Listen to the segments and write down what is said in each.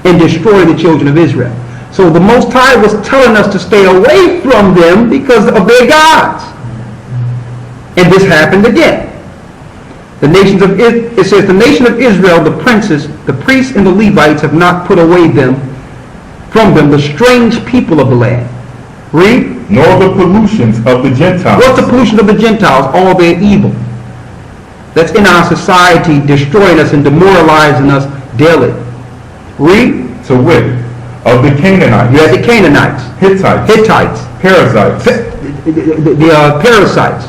and destroy the children of Israel. So the Most High was telling us to stay away from them because of their gods. And this happened again. It says, the nation of Israel, the princes, the priests, and the Levites have not put away from them the strange people of the land. Read. Nor the pollutions of the Gentiles. What's the pollution of the Gentiles? All their evil that's in our society, destroying us and demoralizing us daily. Read. To wit, of the Canaanites. You have the Canaanites. Hittites. Perizzites. The parasites.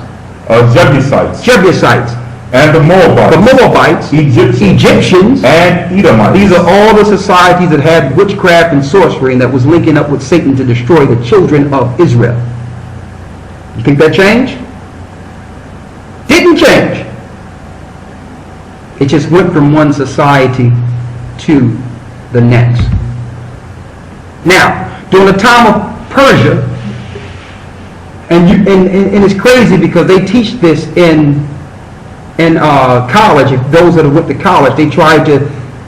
Jebusites. And the Moabites. Egyptians. And Edomites. These are all the societies that had witchcraft and sorcery and that was linking up with Satan to destroy the children of Israel. You think that changed? Didn't change. It just went from one society to the next. Now, during the time of Persia, and it's crazy because they teach this in college. If those that have went to college, they try to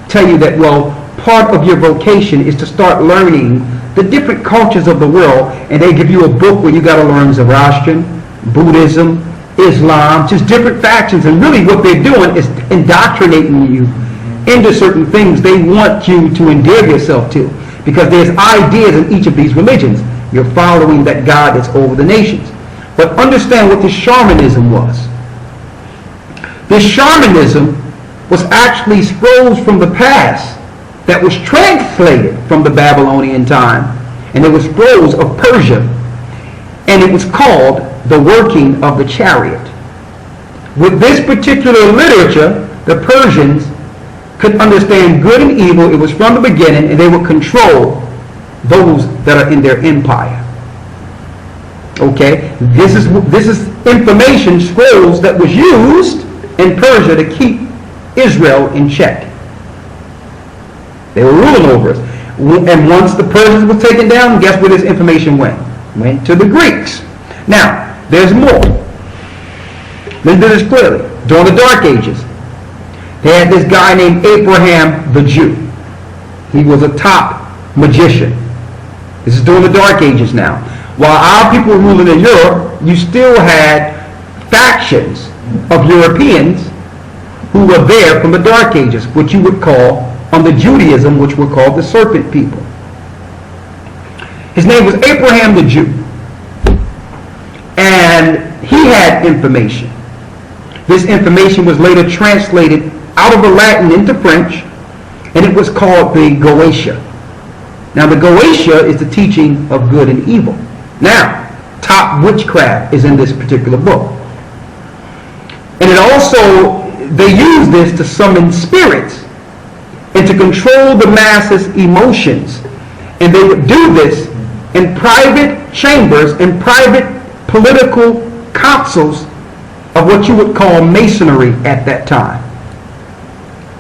tell you that, well, part of your vocation is to start learning the different cultures of the world, and they give you a book where you got to learn Zoroastrian, Buddhism, Islam, just different factions, and really what they're doing is indoctrinating you into certain things they want you to endear yourself to, because there's ideas in each of these religions. You're following that God that's over the nations. But understand what this shamanism was. This shamanism was actually scrolls from the past that was translated from the Babylonian time, and it was scrolls of Persia, and it was called the working of the chariot. With this particular literature, the Persians could understand good and evil. It was from the beginning, and they would control those that are in their empire. Okay, this is information scrolls that was used in Persia to keep Israel in check. They were ruling over us. And once the Persians were taken down, guess where this information went? Went to the Greeks. Now, there's more. Let's do this clearly. During the Dark Ages, they had this guy named Abraham the Jew. He was a top magician. This is during the Dark Ages now. While our people were ruling in Europe, you still had factions of Europeans who were there from the Dark Ages, which you would call, under Judaism, which were called the serpent people. His name was Abraham the Jew. And he had information. This information was later translated out of the Latin into French, and it was called the Goetia. Now, the Goetia is the teaching of good and evil. Now, top witchcraft is in this particular book. And it also, they use this to summon spirits and to control the masses' emotions. And they would do this in private chambers and private political councils of what you would call masonry at that time.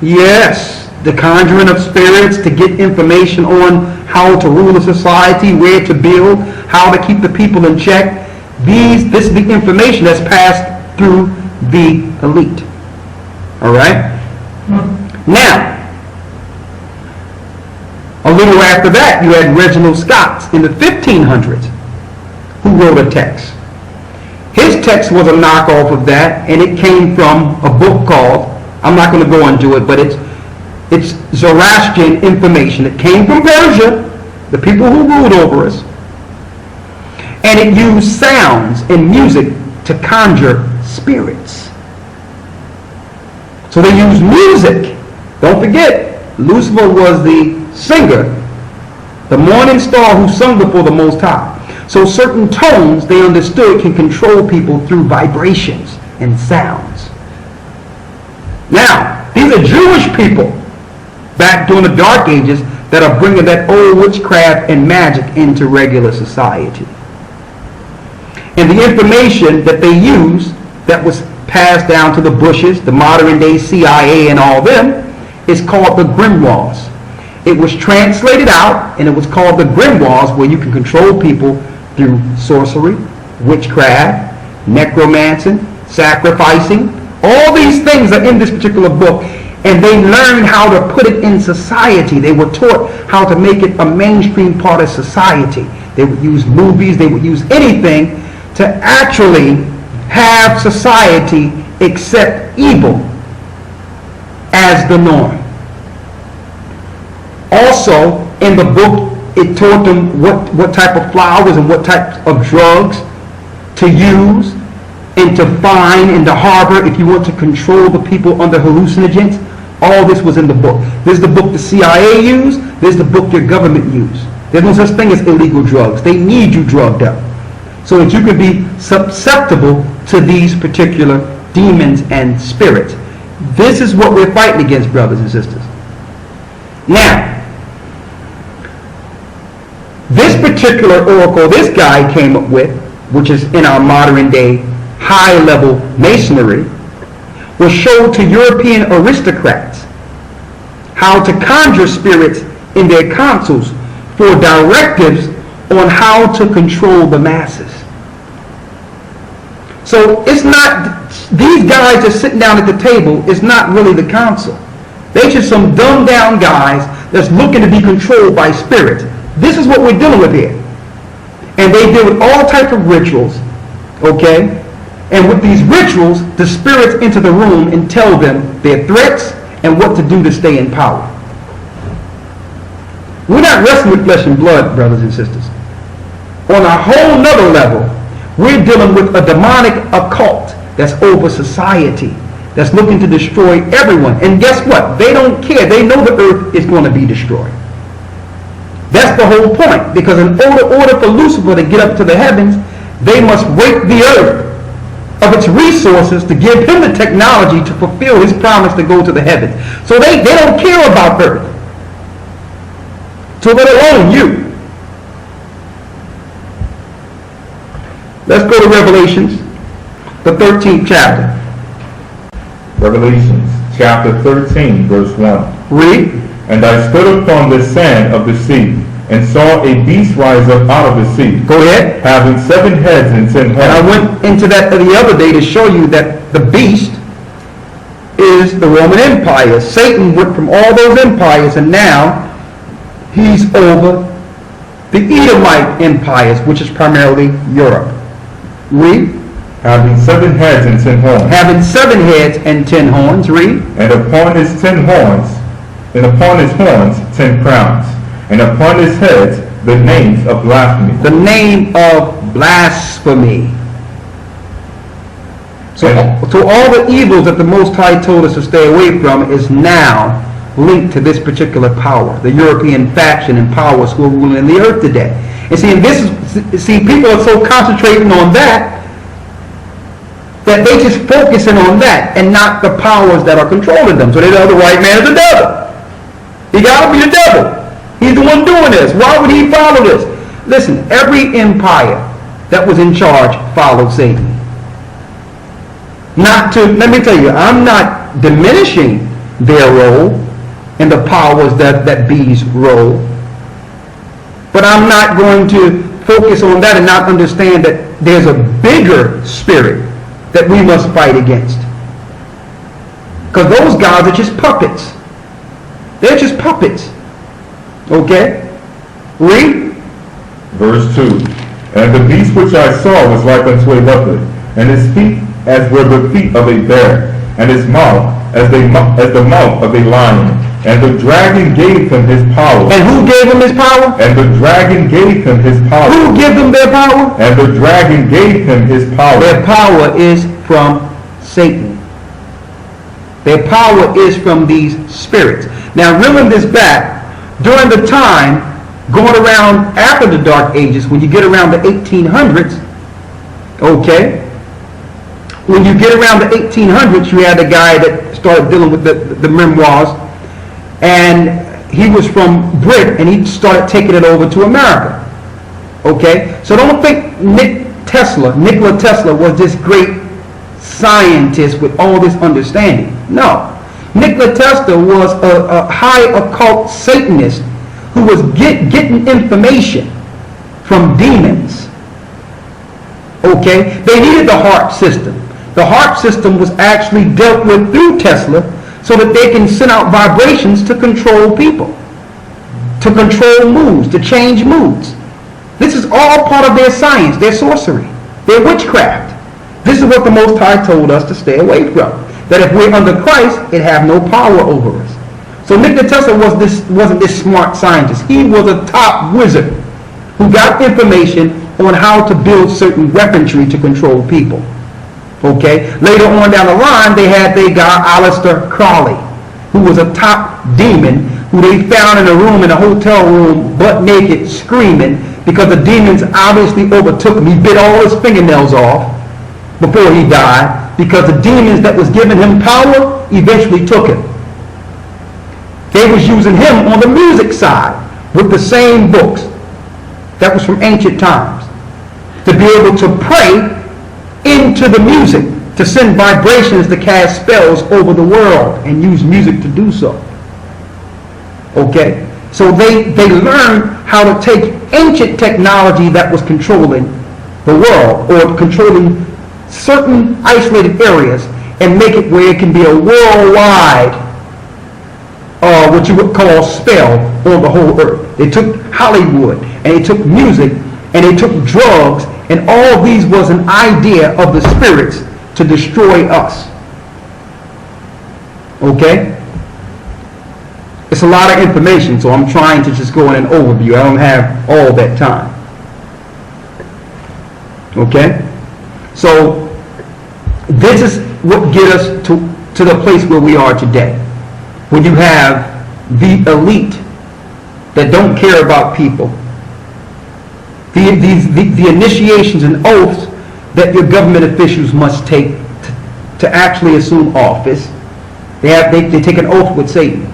Yes, the conjuring of spirits to get information on how to rule a society, where to build, how to keep the people in check. This is the information that's passed through the elite. All right? Now, a little after that, you had Reginald Scott in the 1500s who wrote a text. His text was a knockoff of that, and it came from a book called, I'm not going to go into it, but it's Zoroastrian information. It came from Persia, the people who ruled over us, and it used sounds and music to conjure spirits. So they used music. Don't forget, Lucifer was the singer, the morning star who sung before the Most High. So certain tones, they understood, can control people through vibrations and sounds. Now, these are Jewish people back during the Dark Ages that are bringing that old witchcraft and magic into regular society. And the information that they used that was passed down to the Bushes, the modern day CIA and all them, is called the grimoires. It was translated out and it was called the grimoires, where you can control people through sorcery, witchcraft, necromancy, sacrificing. All these things are in this particular book. And they learned how to put it in society. They were taught how to make it a mainstream part of society. They would use movies, they would use anything to actually have society accept evil as the norm. Also, in the book, it taught them what type of flowers and what types of drugs to use and to find and to harbor if you want to control the people under hallucinogens. All this was in the book. This is the book the CIA used. This is the book your government used. There's no such thing as illegal drugs. They need you drugged up so that you can be susceptible to these particular demons and spirits. This is what we're fighting against, brothers and sisters. Now, this particular oracle this guy came up with, which is in our modern day high-level masonry, was showed to European aristocrats how to conjure spirits in their councils for directives on how to control the masses. So it's not, these guys just sitting down at the table is not really the council. They're just some dumbed down guys that's looking to be controlled by spirits. This is what we're dealing with here. And they deal with all types of rituals, okay? And with these rituals, the spirits enter the room and tell them their threats and what to do to stay in power. We're not wrestling with flesh and blood, brothers and sisters. On a whole nother level, we're dealing with a demonic occult that's over society, that's looking to destroy everyone. And guess what? They don't care. They know the earth is going to be destroyed. That's the whole point. Because in order for Lucifer to get up to the heavens, they must rape the earth of its resources to give him the technology to fulfill his promise to go to the heavens. So they don't care about earth. So let alone you. Let's go to Revelations, the 13th chapter. Revelations chapter 13, verse 1. Read. And I stood upon the sand of the sea, and saw a beast rise up out of the sea. Go ahead. Having 7 heads and 10 horns. And I went into that the other day to show you that the beast is the Roman Empire. Satan went from all those empires, and now he's over the Edomite empires, which is primarily Europe. Read. Having 7 heads and 10 horns. Having 7 heads and 10 horns. Read. And upon his 10 horns, and upon his horns 10 crowns, and upon his heads the names of blasphemy. The name of blasphemy. So all the evils that the Most High told us to stay away from is now linked to this particular power, the European faction and powers who are ruling the earth today. And see, people are so concentrating on that they just focusing on that and not the powers that are controlling them. So they know the white man is the devil. He got to be the devil. He's the one doing this. Why would he follow this? Listen, every empire that was in charge followed Satan. Let me tell you, I'm not diminishing their role and the powers that be's role. But I'm not going to focus on that and not understand that there's a bigger spirit that we must fight against. Because those guys are just puppets. They're just puppets. Okay? Read. Verse 2. And the beast which I saw was like unto a leopard, and his feet as were the feet of a bear, and his mouth as the mouth of a lion. And the dragon gave him his power. And who gave him his power? And the dragon gave him his power. Who gave them their power? And the dragon gave him his power. Their power is from Satan. Their power is from these spirits. Now, reeling this back, during the time going around after the Dark Ages, when you get around the 1800s, okay, when you get around the 1800s, you had a guy that started dealing with the memoirs, and he was from Britain, and he started taking it over to America. Okay, so don't think Nikola Tesla was this great scientist with all this understanding. No, Nikola Tesla was a high occult Satanist who was getting information from demons. Okay, they needed the HARP system. The HARP system was actually dealt with through Tesla so that they can send out vibrations to control people, to control moods, to change moods. This is all part of their science, their sorcery, their witchcraft. This is what the Most High told us to stay away from. That if we're under Christ, it have no power over us. So Nikola Tesla wasn't this smart scientist. He was a top wizard who got information on how to build certain weaponry to control people. Okay? Later on down the line, they had their guy, Aleister Crowley, who was a top demon who they found in a room, in a hotel room, butt naked, screaming, because the demons obviously overtook him. He bit all his fingernails off before he died, because the demons that was giving him power eventually took him. They was using him on the music side with the same books that was from ancient times to be able to pray into the music, to send vibrations to cast spells over the world and use music to do so. Okay? So they learned how to take ancient technology that was controlling the world or controlling certain isolated areas and make it where it can be a worldwide, what you would call spell on the whole earth. They took Hollywood and they took music and they took drugs, and all these was an idea of the spirits to destroy us. Okay? It's a lot of information, so I'm trying to just go in an overview. I don't have all that time. Okay? So this is what gets us to the place where we are today. When you have the elite that don't care about people, the initiations and oaths that your government officials must take to actually assume office, they take an oath with Satan.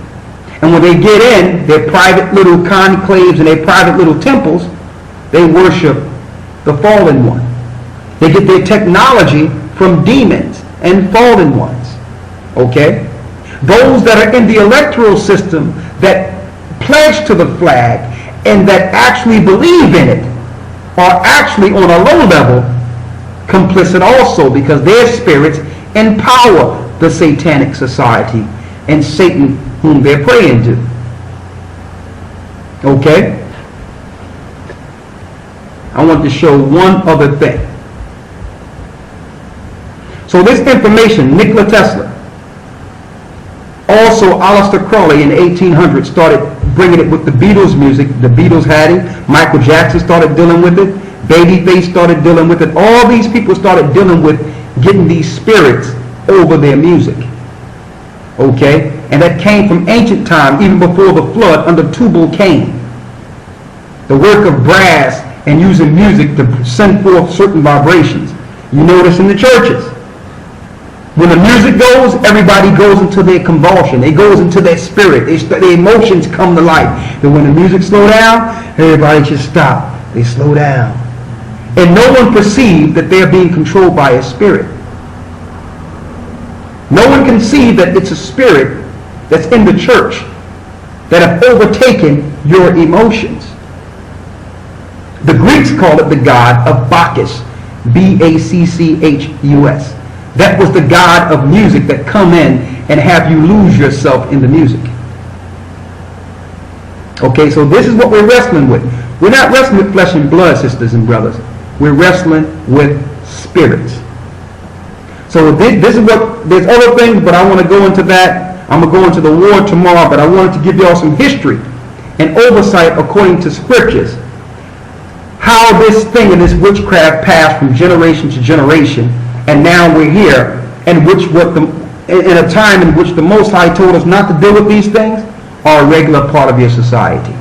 And when they get in their private little conclaves and their private little temples, they worship the fallen one. They get their technology from demons and fallen ones. Okay? Those that are in the electoral system that pledge to the flag and that actually believe in it are actually on a low level complicit also, because their spirits empower the satanic society and Satan whom they're praying to. Okay? I want to show one other thing. So this information, Nikola Tesla, also Aleister Crowley in the 1800s started bringing it with the Beatles music. The Beatles had it. Michael Jackson started dealing with it. Babyface started dealing with it. All these people started dealing with getting these spirits over their music. Okay? And that came from ancient time, even before the flood, under Tubal-Cain. The work of brass and using music to send forth certain vibrations. You notice in the churches, when the music goes, everybody goes into their convulsion. It goes into their spirit. Their emotions come to life. But when the music slows down, everybody just stop. They slow down. And no one perceives that they're being controlled by a spirit. No one can see that it's a spirit that's in the church that have overtaken your emotions. The Greeks call it the god of Bacchus, Bacchus. That was the god of music that come in and have you lose yourself in the music. Okay, so this is what we're wrestling with. We're not wrestling with flesh and blood, sisters and brothers. We're wrestling with spirits. So this is what, there's other things, but I want to go into that. I'm going to go into the war tomorrow, but I wanted to give you all some history and oversight according to scriptures. How this thing and this witchcraft passed from generation to generation, and now we're here, and in a time in which the Most High told us not to deal with these things, are a regular part of your society.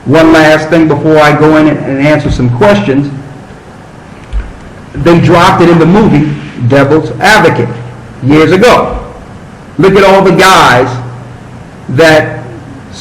One last thing before I go in and answer some questions. They dropped it in the movie Devil's Advocate years ago. Look at all the guys that